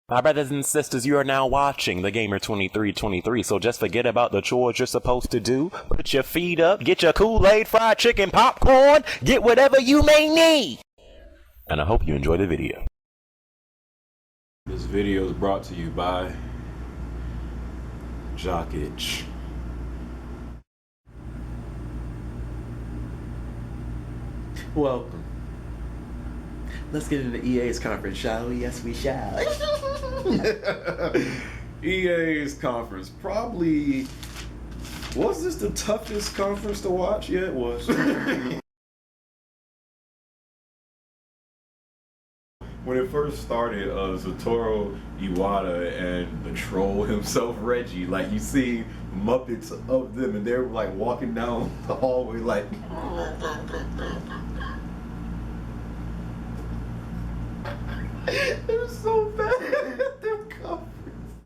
My brothers and sisters, you are now watching The Gamer 2323, so just forget about the chores you're supposed to do. Put your feet up, get your Kool-Aid, fried chicken, popcorn, get whatever you may need. And I hope you enjoy the video. This video is brought to you by Jock. Welcome. Let's get into EA's conference, shall we? Yes, we shall. EA's conference. Probably, was this the toughest conference to watch? Yeah, it was. When it first started, Satoru Iwata and the troll himself, Reggie, like you see Muppets of them, and they're like walking down the hallway like. It was so bad at their conference.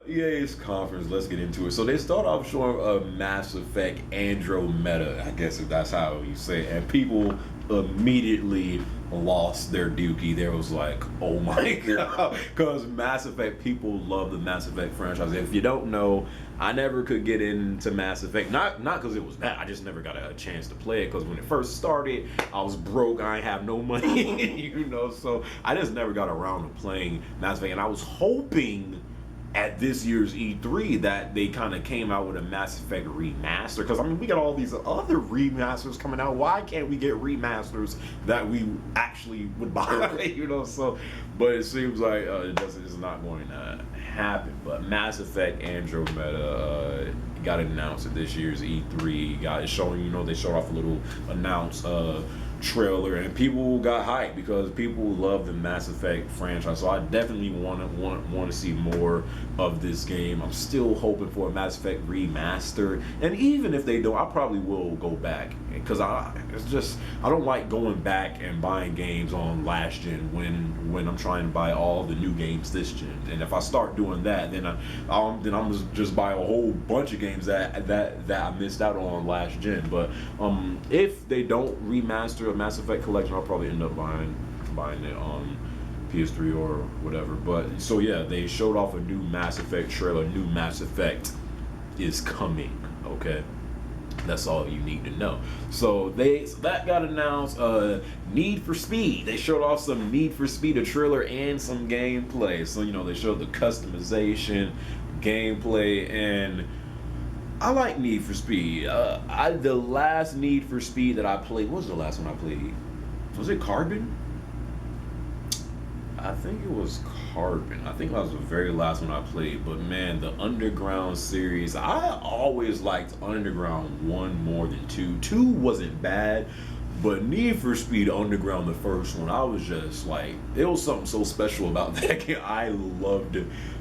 EA's conference, let's get into it. So they start off showing a Mass Effect Andromeda, I guess if that's how you say it, and people immediately lost their dookie. There was like, oh my god, because Mass Effect, people love the Mass Effect franchise. If you don't know, I never could get into Mass Effect, not because it was bad, I just never got a chance to play it, because when it first started, I was broke, I ain't have no money, you know, so I just never got around to playing Mass Effect, and I was hoping at this year's E3 that they kind of came out with a Mass Effect remaster, because I mean we got all these other remasters coming out. Why can't we get remasters that we actually would buy? You know, so but it seems like it's not going to happen. But Mass Effect Andromeda got announced at this year's E3. Got it showing, you know, they showed off a little trailer, and people got hyped because people love the Mass Effect franchise. So I definitely want to see more of this game. I'm still hoping for a Mass Effect remaster, and even if they don't, I probably will go back, because I don't like going back and buying games on last gen when I'm trying to buy all the new games this gen. And if I start doing that, then I'm just buy a whole bunch of games that I missed out on last gen. But if they don't remaster a Mass Effect collection, I'll probably end up buying it on PS3 or whatever. But so yeah, they showed off a new Mass Effect trailer. New Mass Effect is coming. Okay, that's all you need to know. So that got announced. Need for Speed. They showed off some Need for Speed, a trailer and some gameplay. So you know they showed the customization, gameplay, and I like Need for Speed. The last Need for Speed that I played, what was the last one I played? Was it Carbon? I think it was Carbon. I think that was the very last one I played. But man, the Underground series, I always liked Underground 1 more than 2. 2 wasn't bad, but Need for Speed Underground, the first one, I was just like, it was something so special about that game. I loved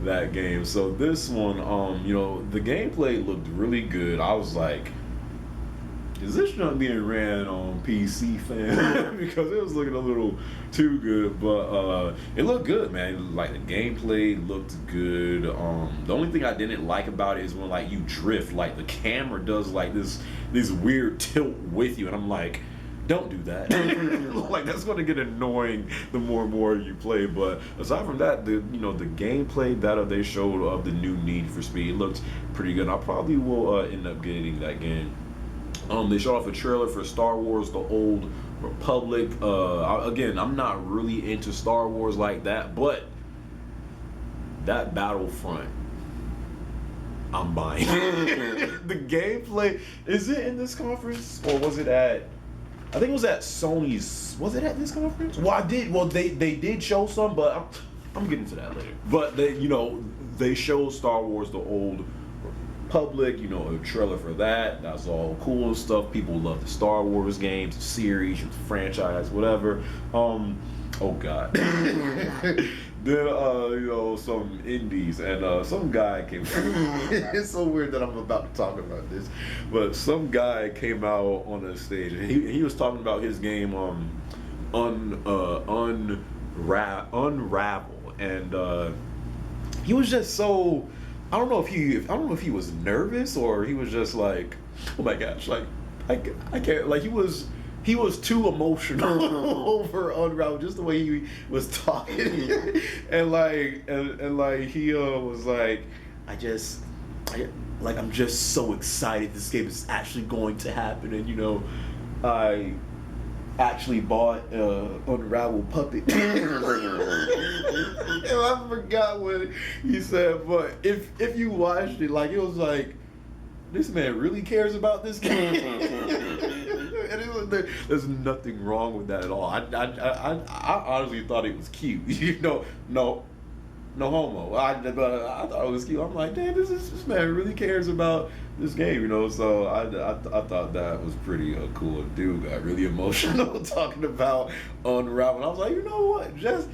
that game. So this one, you know, the gameplay looked really good. I was like, is this not being ran on PC, fam? Because it was looking a little too good, but it looked good, man. Like the gameplay looked good. The only thing I didn't like about it is when like you drift, like the camera does like this weird tilt with you, and I'm like, don't do that. Like that's going to get annoying the more and more you play. But aside from that, the gameplay that they showed of the new Need for Speed looked pretty good. I probably will end up getting that game. They showed off a trailer for Star Wars: The Old Republic. Again, I'm not really into Star Wars like that, but that Battlefront, I'm buying. The gameplay, is it in this conference or was it at? I think it was at Sony's. Was it at this conference? Well, they did show some, but I'm getting to that later. But they showed Star Wars: The Old Republic, you know, a trailer for that. That's all cool stuff. People love the Star Wars games, the series, the franchise, whatever. Oh god. Then some indies, and some guy came. It's so weird that I'm about to talk about this, but some guy came out on the stage and he was talking about his game Unravel, and he was just so, I don't know if he was nervous or he was just like, oh my gosh, like I can't, like he was he was too emotional over Unravel, just the way he was talking, and like he was like, I'm just so excited this game is actually going to happen, and you know, I actually bought Unravel Puppet. And I forgot what he said, but if you watched it, like it was like, this man really cares about this game. And it was, there's nothing wrong with that at all. I honestly thought it was cute. You know, no homo. But I thought it was cute. I'm like, damn, this man really cares about this game, you know. So I thought that was pretty cool. Dude got really emotional talking about Unravel. I was like, you know what? Just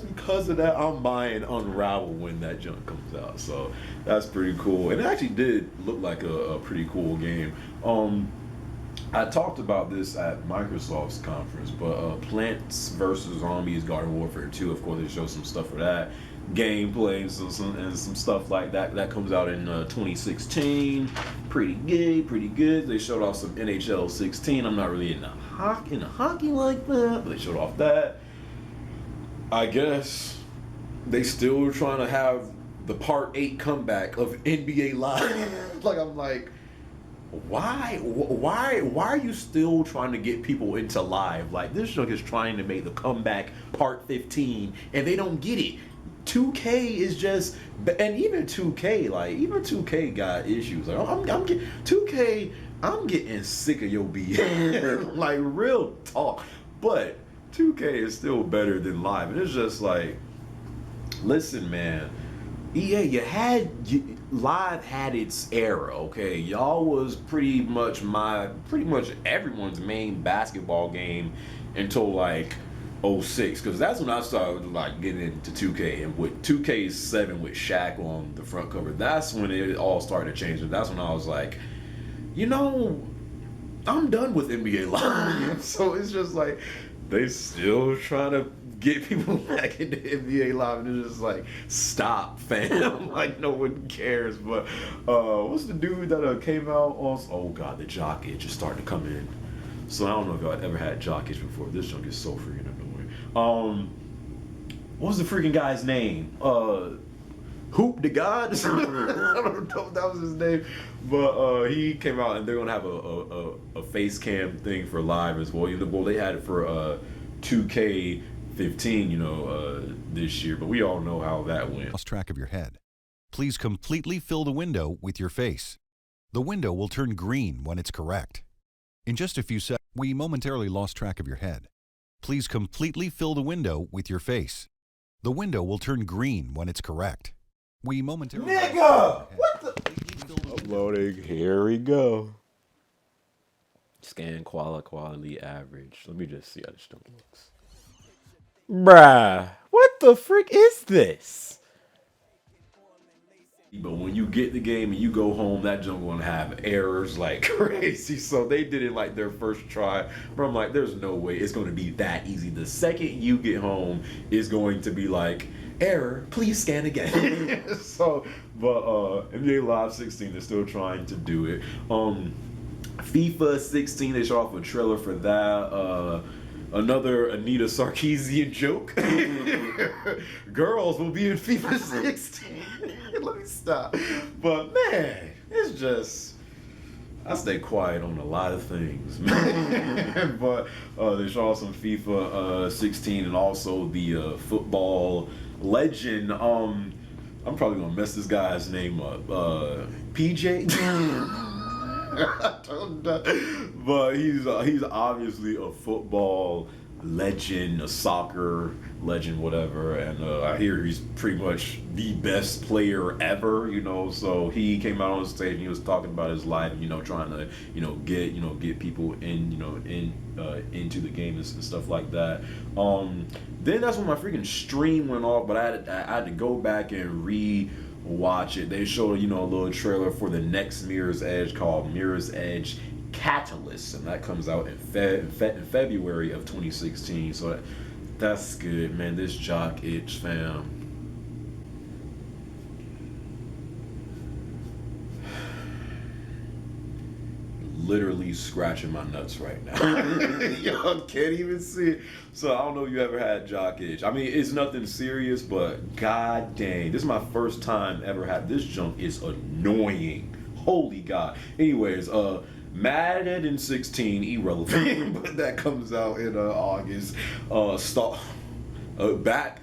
because of that, I'm buying Unravel when that junk comes out. So that's pretty cool. And it actually did look like a pretty cool game. I talked about this at Microsoft's conference, but Plants vs. Zombies Garden Warfare 2, of course, they showed some stuff for that. Gameplay and some stuff like that. That comes out in 2016. Pretty good. They showed off some NHL 16. I'm not really into hockey like that, but they showed off that. I guess they still trying to have the Part 8 comeback of NBA Live. Like, I'm like, why are you still trying to get people into live? Like, this junk is trying to make the comeback Part 15, and they don't get it. 2K is just, and even 2K got issues. Like, I'm getting 2K. I'm getting sick of your BS. Like, real talk. But 2K is still better than live, and it's just like, listen, man. EA, live had its era, okay? Y'all was pretty much everyone's main basketball game until like 06, because that's when I started like getting into 2K, and with 2K7 with Shaq on the front cover, that's when it all started to change. And that's when I was like, you know, I'm done with NBA Live. So it's just like they still trying to get people back into NBA Live, and it's just like, stop, fam. Like, no one cares. But what's the dude that came out on? Oh god, the jock itch is starting to come in. So I don't know if y'all ever had jock itch before. This junk is so freaking annoying. What was the freaking guy's name? Hoop the God? I don't know if that was his name, but he came out, and they're gonna have a face cam thing for live as well. Well, they had it for 2K15, you know, this year, but we all know how that went. Lost track of your head. Please completely fill the window with your face. The window will turn green when it's correct. In just a few seconds, we momentarily lost track of your head. Please completely fill the window with your face. The window will turn green when it's correct. We momentarily... Nigga! What the... Uploading. Here we go. Scan quality average. Let me just see how this junk looks. Bruh, what the frick is this? But when you get the game and you go home, that junk gonna have errors like crazy. So they did it like their first try. But I'm like, there's no way it's gonna be that easy. The second you get home, it's going to be like, error, please scan again. So, but NBA Live 16, they're still trying to do it. FIFA 16, they showed off a trailer for that. Another Anita Sarkeesian joke. Girls will be in FIFA 16. Let me stop. But man, it's just, I stay quiet on a lot of things, man. But they show off some FIFA 16 and also the football legend. I'm probably gonna mess this guy's name up. PJ. But he's obviously a football legend, a soccer legend, whatever, and I hear he's pretty much the best player ever, you know. So he came out on stage and he was talking about his life, and, you know, trying to, get people into the game and stuff like that. Then that's when my freaking stream went off, but I had to go back and watch it. They showed, a little trailer for the next Mirror's Edge called Mirror's Edge Catalyst, and that comes out in February of 2016. So that's good, man. This jock itch, fam. literally scratching my nuts right now. Y'all can't even see it. So I don't know if you ever had jock itch. I mean, it's nothing serious, but god dang, this is my first time ever had this junk. Is annoying. Holy god. Anyways, Madden 16 irrelevant, but that comes out in August. Back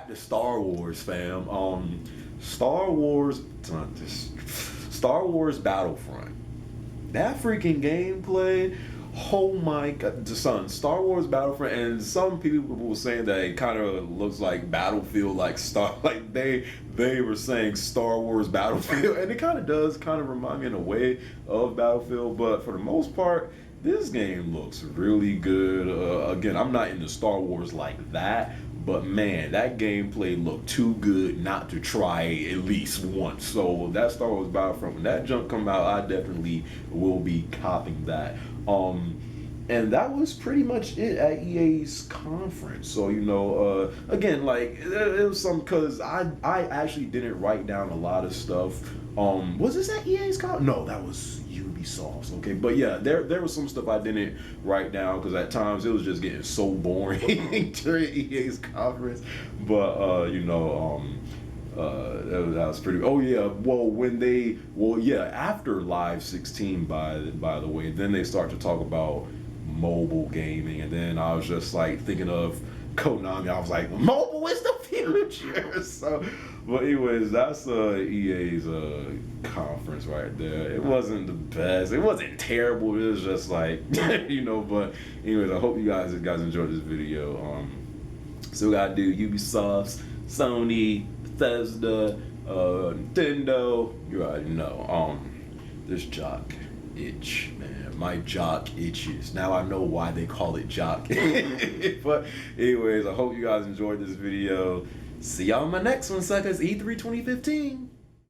to Star Wars, fam. Star Wars Battlefront. That freaking gameplay. Oh my god, son, Star Wars Battlefront, and some people were saying that it kind of looks like Battlefield, like they were saying Star Wars Battlefield, and it kind of does remind me in a way of Battlefield, but for the most part, this game looks really good. Again, I'm not into Star Wars like that, but man, that gameplay looked too good not to try at least once. So that Star Wars Battlefront, when that junk come out, I definitely will be copping that. And that was pretty much it at EA's conference. So, you know, again, like, it was some, because I actually didn't write down a lot of stuff. Was this at EA's conference? No, that was Ubisoft. Okay, but yeah, there was some stuff I didn't write down because at times it was just getting so boring during EA's conference. But you know, that was pretty. Oh yeah, after Live 16, by the way, then they start to talk about mobile gaming, and then I was just like thinking of Konami. I was like, mobile is the future. So, but anyways, that's EA's conference right there. It wasn't the best. It wasn't terrible. It was just like, you know. But anyways, I hope you guys enjoyed this video. Still gotta do Ubisoft, Sony, Bethesda, Nintendo. You already know. This jock itch, man. My jock itches. Now I know why they call it jock. But anyways, I hope you guys enjoyed this video. See y'all in my next one, suckers. E3 2015.